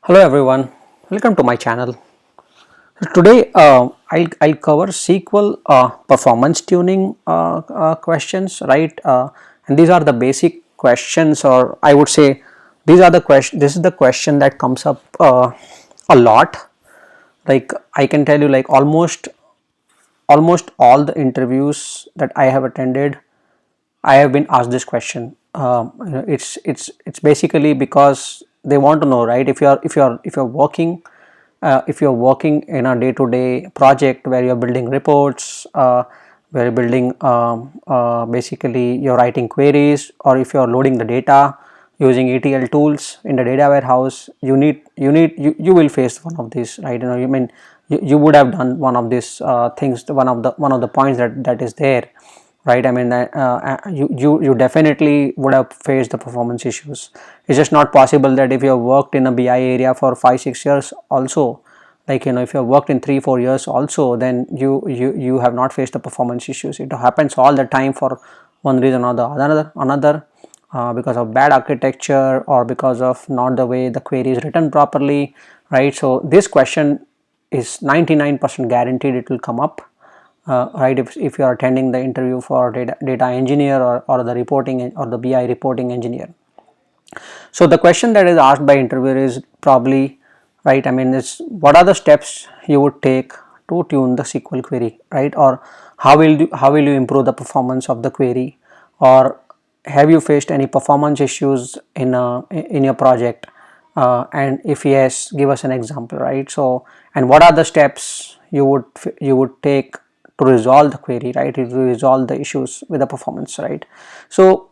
Hello everyone, welcome to my channel. Today I'll cover SQL performance tuning questions, right? And these are the basic questions, or I would say these are the question. This is the question that comes up a lot. Like I can tell you, like almost all the interviews that I have attended, I have been asked this question. It's basically because they want to know, right? If you're working in a day-to-day project where you're building reports, where you're building basically you're writing queries, or if you're loading the data using ETL tools in the data warehouse, you will face one of these, right? You would have done one of these things, one of the points that is there, right? You definitely would have faced the performance issues. It's just not possible that if you have worked in a BI area for 5-6 years also, like if you have worked in 3-4 years also, then you have not faced the performance issues. It happens all the time for one reason or the another, because of bad architecture or because of not the way the query is written properly, right? So this question is 99% guaranteed it will come up, right? If you are attending the interview for data engineer, or the reporting or the BI reporting engineer. So the question that is asked by interviewer is probably, right, is what are the steps you would take to tune the SQL query, right? Or how will you improve the performance of the query, or have you faced any performance issues in your project, and if yes, give us an example, right? So, and what are the steps you would take to resolve the query, right, to resolve the issues with the performance, right? So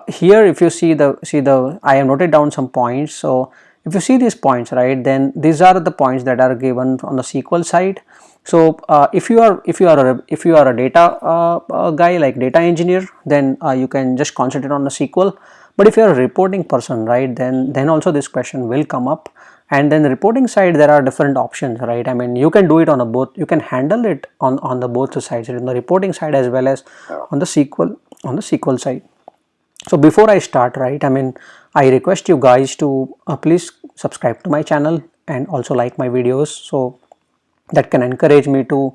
here, if you see the I have noted down some points. So if you see these points, right, then these are the points that are given on the SQL side. So if you are a data guy, like data engineer, then you can just concentrate on the SQL. But if you are a reporting person, right, then also this question will come up. And then the reporting side, there are different options, right? You can do it on a both, you can handle it on the both sides, in the reporting side as well as on the SQL side. So before I start, right, I request you guys to please subscribe to my channel and also like my videos, so that can encourage me to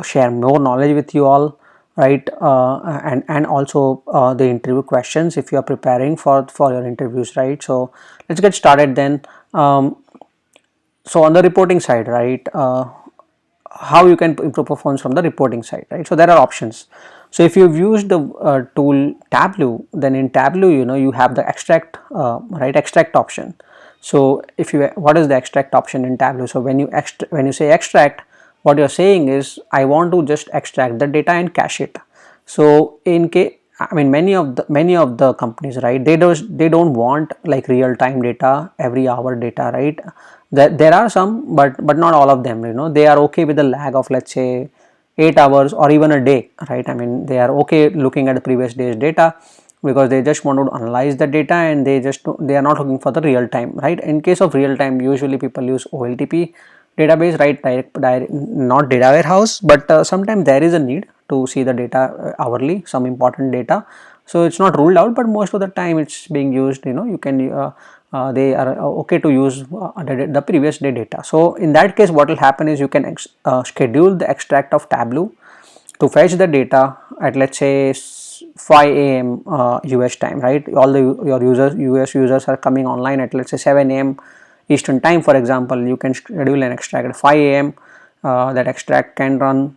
share more knowledge with you all, right? And also the interview questions, if you are preparing for your interviews, right? So let's get started then. So on the reporting side, right, how you can improve performance from the reporting side, right? So there are options. So if you've used the tool Tableau, then in Tableau, you have the extract, right, extract option. So if you, what is the extract option in Tableau? So when you say extract, what you're saying is, I want to just extract the data and cache it. So in case, many of the companies, right, they don't want like real time data, every hour data, right? There are some, but not all of them. They are okay with the lag of, let's say, 8 hours or even a day, right? They are okay looking at the previous day's data, because they just want to analyze the data, and they are not looking for the real time, right? In case of real time, usually people use OLTP database, right? Direct, not data warehouse, but sometimes there is a need to see the data hourly, some important data. So it's not ruled out, but most of the time it's being used. You can they are okay to use the previous day data. So in that case, what will happen is, you can schedule the extract of Tableau to fetch the data at, let's say, 5 a.m. US time, right? All the your users, US users, are coming online at, let's say, 7 a.m. Eastern time, for example. You can schedule an extract at 5 a.m. That extract can run,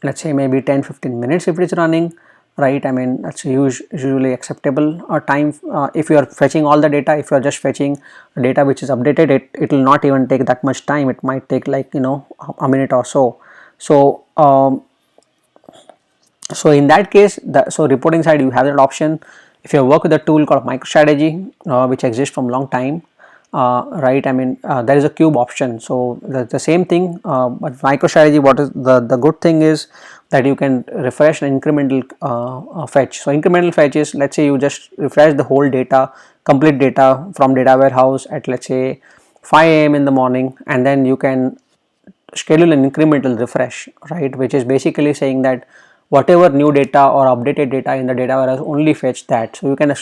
let's say, maybe 10-15 minutes if it's running, right? That's usually acceptable time. If you are fetching all the data, if you are just fetching data which is updated, it will not even take that much time. It might take, like, a minute or so. So in that case, so reporting side, you have that option. If you work with a tool called MicroStrategy, which exists from long time, right, there is a cube option. So the same thing, but MicroStrategy, what is the good thing is that you can refresh an incremental fetch. So incremental fetch is, let's say, you just refresh the whole data, complete data from data warehouse at, let's say, 5 a.m. in the morning, and then you can schedule an incremental refresh, right, which is basically saying that whatever new data or updated data in the data warehouse, only fetch that. So you can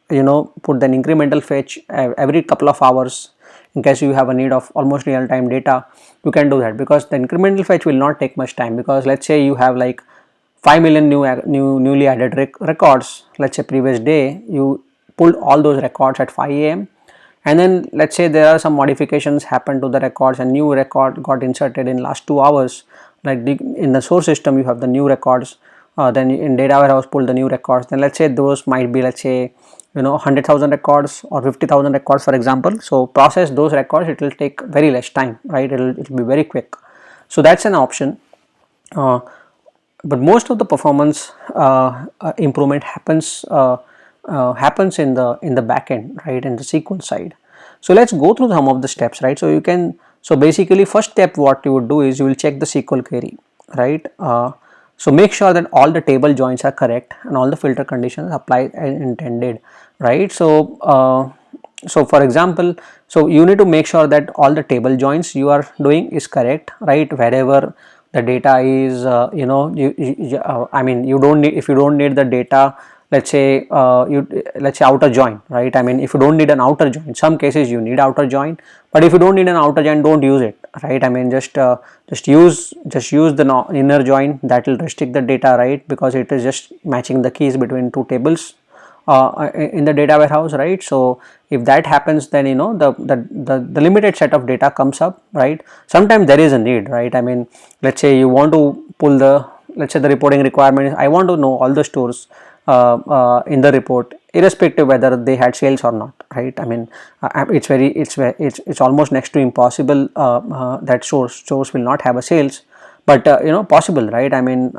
put an incremental fetch every couple of hours. In case you have a need of almost real time data, you can do that, because the incremental fetch will not take much time. Because let's say you have like 5 million newly added records. Let's say previous day you pulled all those records at 5 a.m. and then let's say there are some modifications happened to the records and new record got inserted in last 2 hours. Like in the source system you have the new records, then in data warehouse pull the new records. Then let's say those might be, let's say 100,000 records or 50,000 records for example. So process those records, it will take very less time, right? It will be very quick. So that's an option. But most of the performance improvement happens in the backend, right, in the SQL side. So let's go through some of the steps, right? So basically first step what you would do is you will check the SQL query, right? So make sure that all the table joins are correct and all the filter conditions apply as intended, right? So for example, so you need to make sure that all the table joins you are doing is correct, right? Wherever the data is, I mean, you don't need, if you don't need the data, let's say outer join, right? I mean, if you don't need an outer join, some cases you need outer join, but if you don't need an outer join, don't use it, right? I mean, just use the inner join. That will restrict the data, right? Because it is just matching the keys between two tables in the data warehouse, right? So if that happens, then the limited set of data comes up, right? Sometimes there is a need, right? I mean, let's say you want to pull the, let's say the reporting requirement is I want to know all the stores in the report irrespective whether they had sales or not, right? I mean, it's almost next to impossible that stores will not have a sales, but possible, right? I mean,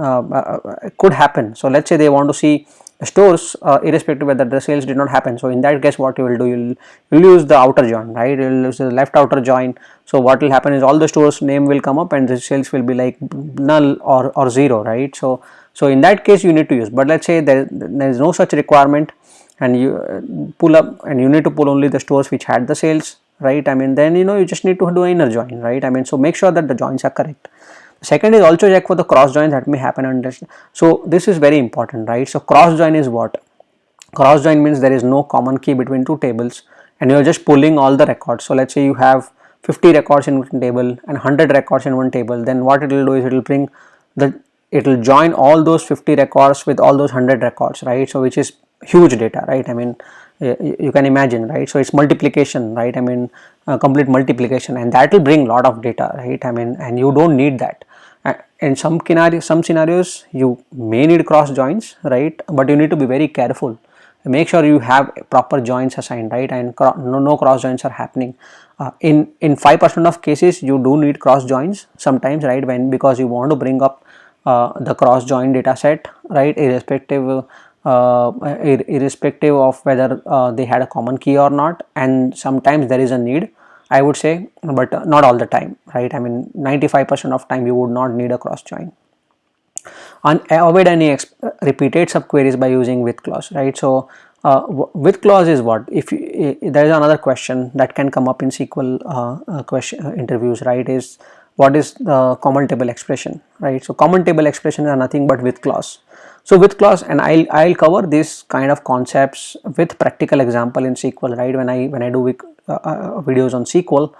it could happen. So let's say they want to see stores irrespective whether the sales did not happen. So in that case what you will do, you'll use the outer join, right? You'll use the left outer join. So what will happen is all the stores name will come up and the sales will be like null or zero, right? So in that case you need to use, but let's say there is no such requirement and you pull up and you need to pull only the stores which had the sales, right? I mean, then you just need to do an inner join, right? I mean, so make sure that the joins are correct. Second is also check for the cross joins that may happen under. So this is very important, right? So cross join is what? Cross join means there is no common key between two tables and you are just pulling all the records. So let's say you have 50 records in one table and 100 records in one table. Then what it will do is it will join all those 50 records with all those 100 records, right? So which is huge data, right? I mean, you can imagine, right? So it's multiplication, right? I mean, complete multiplication, and that will bring lot of data, right? I mean, and you don't need that. In some scenarios you may need cross joins, right? But you need to be very careful. Make sure you have proper joins assigned, right? And no cross joins are happening. In 5% of cases you do need cross joins sometimes, right? Because you want to bring up the cross join data set, right? Irrespective of whether they had a common key or not, and sometimes there is a need, I would say, but not all the time, right? I mean, 95% of time you would not need a cross join. And avoid any repeated subqueries by using with clause, right? So with clause is what? If there is another question that can come up in SQL question interviews, right? Is what is the common table expression, right? So common table expression are nothing but with clause. So with clause, and I'll cover this kind of concepts with practical example in SQL, right? When I do videos on SQL.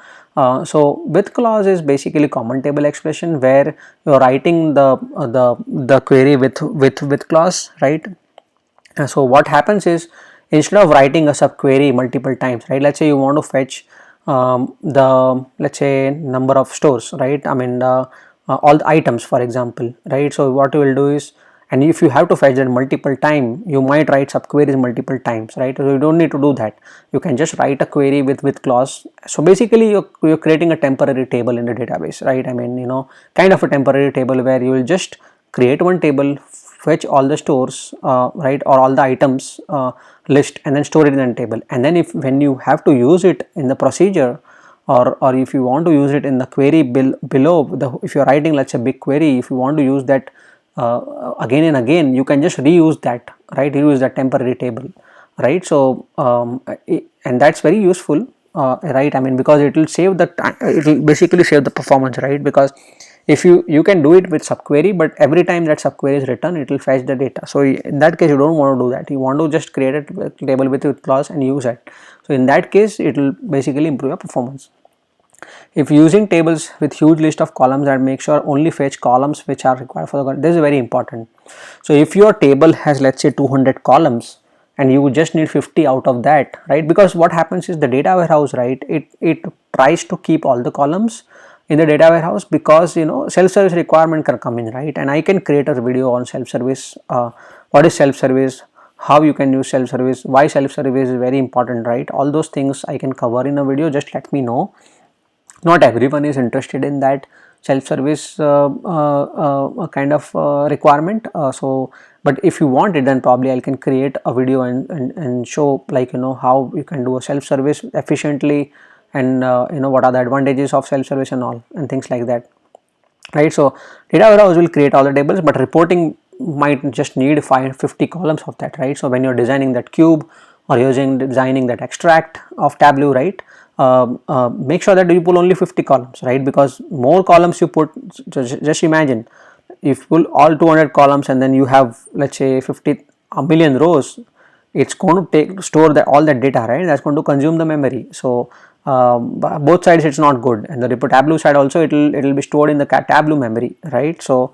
So with clause is basically common table expression where you're writing the query with clause, right? So what happens is, instead of writing a subquery multiple times, right? Let's say you want to fetch let's say number of stores, right? I mean, all the items, for example, right? So what you will do is, and if you have to fetch that multiple time, you might write subqueries multiple times, right? So you don't need to do that. You can just write a query with clause. So basically you're creating a temporary table in the database, right? I mean, kind of a temporary table where you will just create one table, fetch all the stores, right, or all the items list, and then store it in a table. And then when you have to use it in the procedure, or if you want to use it in the query below, if you're writing, let's say, big query, if you want to use that again and again, you can just reuse that, right? Reuse that temporary table, right? So and that's very useful, right? I mean, because it will save the time, it will basically save the performance, right? Because If you can do it with subquery, but every time that subquery is written, it will fetch the data. So in that case, you don't want to do that. You want to just create a table with clause and use it. So in that case, it will basically improve your performance. If using tables with huge list of columns, and make sure only fetch columns which are required for the, this is very important. So if your table has, let's say, 200 columns and you just need 50 out of that, right? Because what happens is the data warehouse, right, it tries to keep all the columns in the data warehouse, because self-service requirement can come in, right? And I can create a video on self-service, what is self-service, how you can use self-service, why self-service is very important, right? All those things I can cover in a video. Just let me know. Not everyone is interested in that self-service kind of requirement, so but if you want it, then probably I can create a video and show, like, how you can do a self-service efficiently, and what are the advantages of self-service and all, and things like that, right? So data warehouse will create all the tables, but reporting might just need 50 columns of that, right? So when you're designing that cube or designing that extract of Tableau, right, make sure that you pull only 50 columns, right? Because more columns you put, just imagine if you pull all 200 columns and then you have, let's say, 50 a million rows, it's going to store all that data, right? That's going to consume the memory. So both sides it's not good, and the Tableau side also, it will be stored in the Tableau memory, right? So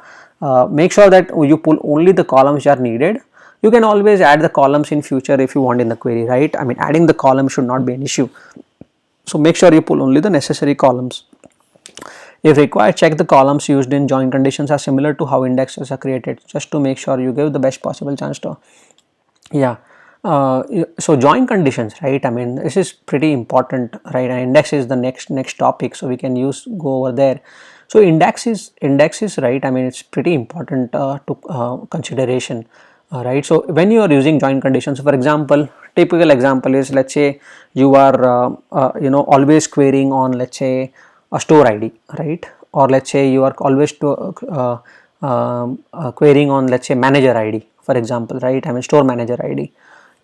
make sure that you pull only the columns which are needed. You can always add the columns in future if you want in the query, right? I mean, adding the column should not be an issue. So make sure you pull only the necessary columns. If required, check the columns used in join conditions are similar to how indexes are created, just to make sure you give the best possible chance to, yeah. So join conditions, right? I mean, this is pretty important, right? And index is the next topic, so we can go over there. So indexes, right? I mean, it's pretty important to consideration, right? So when you are using join conditions, for example, typical example is, let's say you are always querying on, let's say, a store ID, right? Or let's say you are always querying on, let's say, manager ID, for example, right? I mean, store manager ID.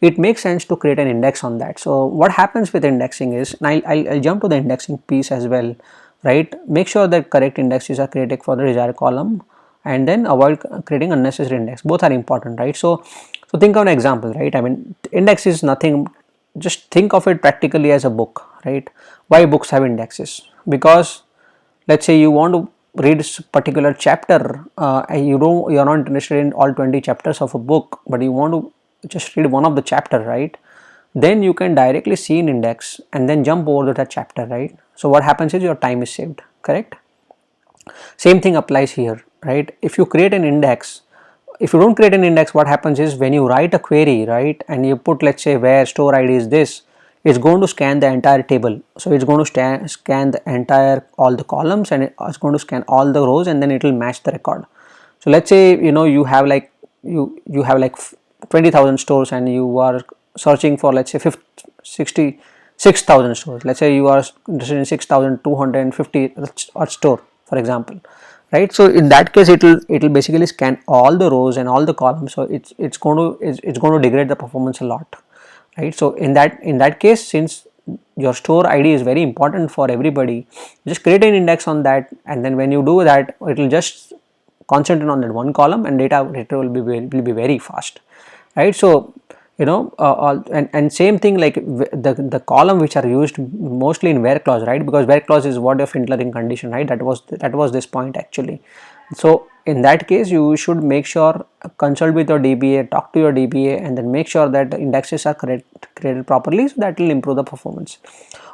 It makes sense to create an index on that. So what happens with indexing is, and I'll jump to the indexing piece as well, right? Make sure that correct indexes are created for the desired column, and then avoid creating unnecessary index. Both are important, right? So think of an example, right? I mean, index is nothing, just think of it practically as a book, right? Why books have indexes? Because let's say you want to read a particular chapter, you're not interested in all 20 chapters of a book, but you want to just read one of the chapter, right? Then you can directly see an index and then jump over to that chapter, right? So what happens is your time is saved, correct? Same thing applies here, right? If you create an index, if you don't create an index, what happens is when you write a query, right, and you put, let's say, where store ID is this, it's going to scan the entire table. So it's going to scan the entire, all the columns, and it's going to scan all the rows, and then it will match the record. So let's say you have like you have like 20,000 stores, and you are searching for, let's say, 66,000 stores. Let's say you are interested in 6,250 store, for example, right? So in that case, it will basically scan all the rows and all the columns. So it's going to degrade the performance a lot, right? So in that case, since your store ID is very important for everybody, just create an index on that, and then when you do that, it will just concentrate on that one column, and data will be very fast, right? So and same thing, like the column which are used mostly in where clause, right? Because where clause is what of interlinked condition, right? That was this point actually. So in that case, you should make sure, consult with your DBA, talk to your DBA, and then make sure that the indexes are created properly, so that will improve the performance.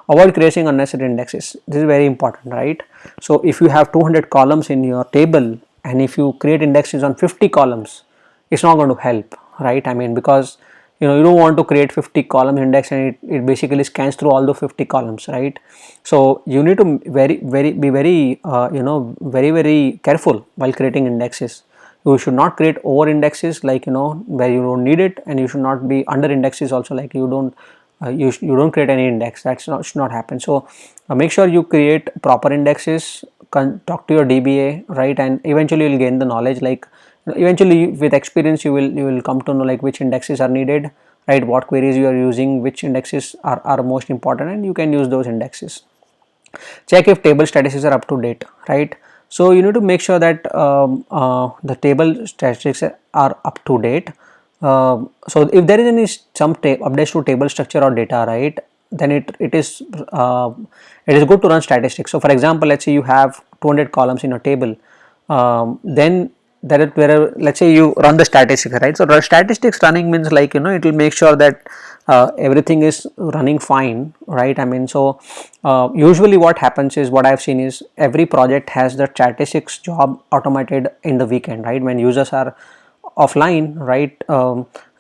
Avoid creating unnecessary indexes. This is very important, right? So if you have 200 columns in your table, and if you create indexes on 50 columns, it's not going to help, right? I mean, because you don't want to create 50 column index and it basically scans through all the 50 columns, right? So you need to be very careful while creating indexes. You should not create over indexes, like where you don't need it, and you should not be under indexes also, like you don't create any index. Should not happen. So make sure you create proper indexes, talk to your DBA, right? And eventually you will gain the knowledge, like eventually with experience you will come to know like which indexes are needed, right? What queries you are using, which indexes are most important, and you can use those indexes. Check if table statuses are up to date, right? So you need to make sure that the table statistics are up to date. So if there is any some updates to table structure or data, right, then it is good to run statistics. So for example, let's say you have 200 columns in a table, then there is where, let's say you run the statistics, right. So the statistics running means, like, it will make sure that everything is running fine, right. I mean, so usually what happens is, what I've seen is, every project has the statistics job automated in the weekend, right, when users are offline, right.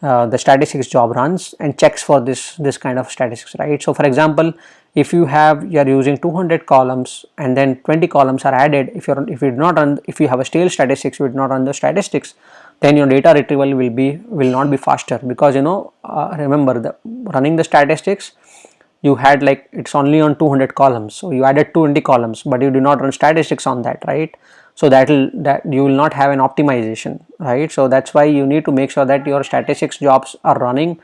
The statistics job runs and checks for this kind of statistics, right. So for example, if you are using 200 columns and then 20 columns are added, if you did not run, if you have a stale statistics, you did not run the statistics, then your data retrieval will not be faster, because remember, the running the statistics, you had, like, it's only on 200 columns, so you added 20 columns, but you do not run statistics on that, right. So that you will not have an optimization, right. So that's why you need to make sure that your statistics jobs are running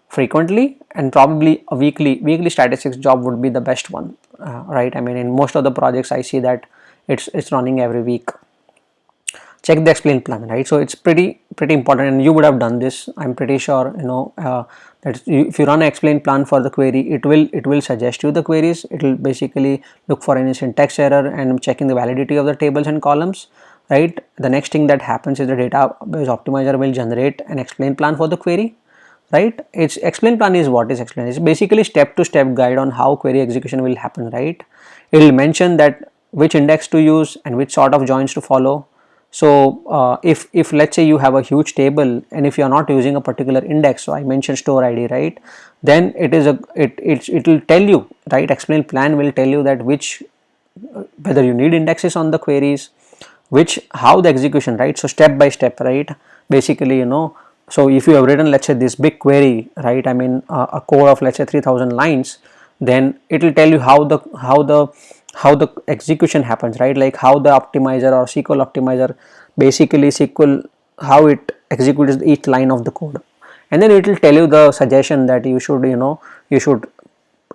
frequently, and probably a weekly statistics job would be the best one, right. I mean, in most of the projects I see that it's running every week. Check the explain plan, right. So it's pretty important, and you would have done this, I'm pretty sure, that if you run an explain plan for the query, it will suggest you the queries. It will basically look for any syntax error and checking the validity of the tables and columns, right. The next thing that happens is the database optimizer will generate an explain plan for the query, right. Its explain plan is, what is explain, it's basically step to step guide on how query execution will happen, right. It will mention that which index to use and which sort of joins to follow. So if let's say you have a huge table, and if you are not using a particular index, so I mentioned store id, right, then it will tell you, right, explain plan will tell you that whether you need indexes on the queries, how the execution, right. So step by step, right, basically, so if you have written, let's say, this big query, right, I mean, a code of, let's say, 3000 lines, then it will tell you how the execution happens, right, like how the optimizer or SQL optimizer, basically SQL, how it executes each line of the code, and then it will tell you the suggestion that you should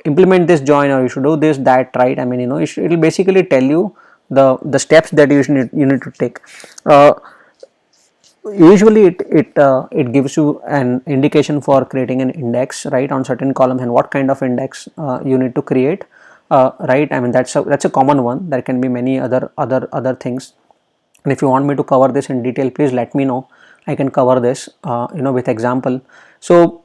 implement this join, or you should do this, that, right. I mean, it will basically tell you the steps that you need to take. Usually it gives you an indication for creating an index, right, on certain columns, and what kind of index you need to create, right. I mean, that's a common one. There can be many other things, and if you want me to cover this in detail, please let me know. I can cover this with example. So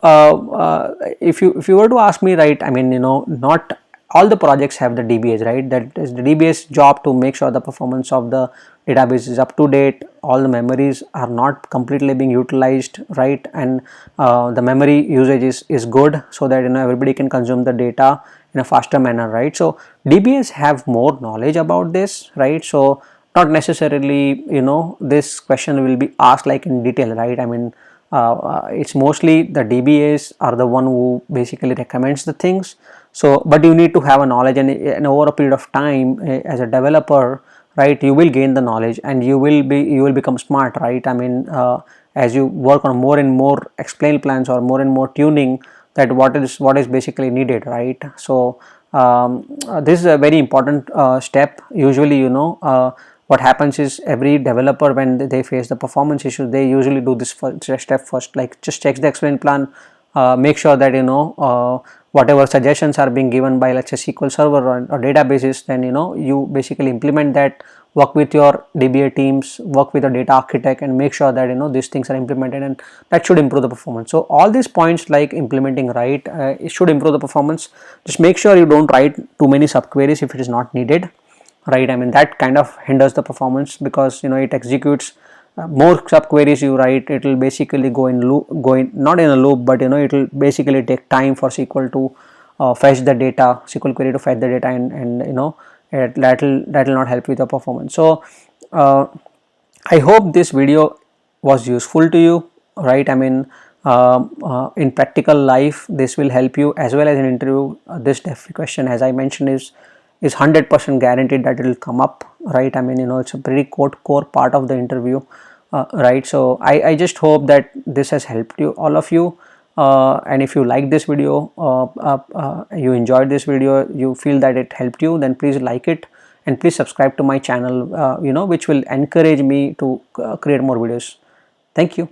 if you were to ask me, right, I mean, not all the projects have the DBAs, right. That is the DBA's job to make sure the performance of the database is up to date, all the memories are not completely being utilized, right, and the memory usage is good, so that everybody can consume the data in a faster manner, right. So DBAs have more knowledge about this, right. So not necessarily this question will be asked like in detail, right. I mean, it's mostly the DBAs are the one who basically recommends the things. So but you need to have a knowledge, and over a period of time, as a developer, right, you will gain the knowledge, and you will become smart, right. I mean, as you work on more and more explain plans, or more and more tuning, that what is basically needed, right. So this is a very important step. Usually, what happens is, every developer, when they face the performance issues, they usually do this step first, like just check the explain plan, make sure that whatever suggestions are being given by, let's say, SQL server or databases, then you basically implement that, work with your DBA teams, work with a data architect, and make sure that these things are implemented, and that should improve the performance. So all these points, like implementing right, it should improve the performance. Just make sure you don't write too many subqueries if it is not needed, right. I mean, that kind of hinders the performance, because it executes more subqueries you write, it will basically go in not in a loop, but it will basically take time for SQL to fetch the data, SQL query to fetch the data, and that will not help with the performance. So I hope this video was useful to you, right. I mean, in practical life, this will help you, as well as in interview. This question, as I mentioned, is 100% guaranteed that it will come up, right. I mean, it's a pretty core part of the interview, right. So I just hope that this has helped you, all of you, and if you like this video, you enjoyed this video, you feel that it helped you, then please like it, and please subscribe to my channel, which will encourage me to create more videos. Thank you.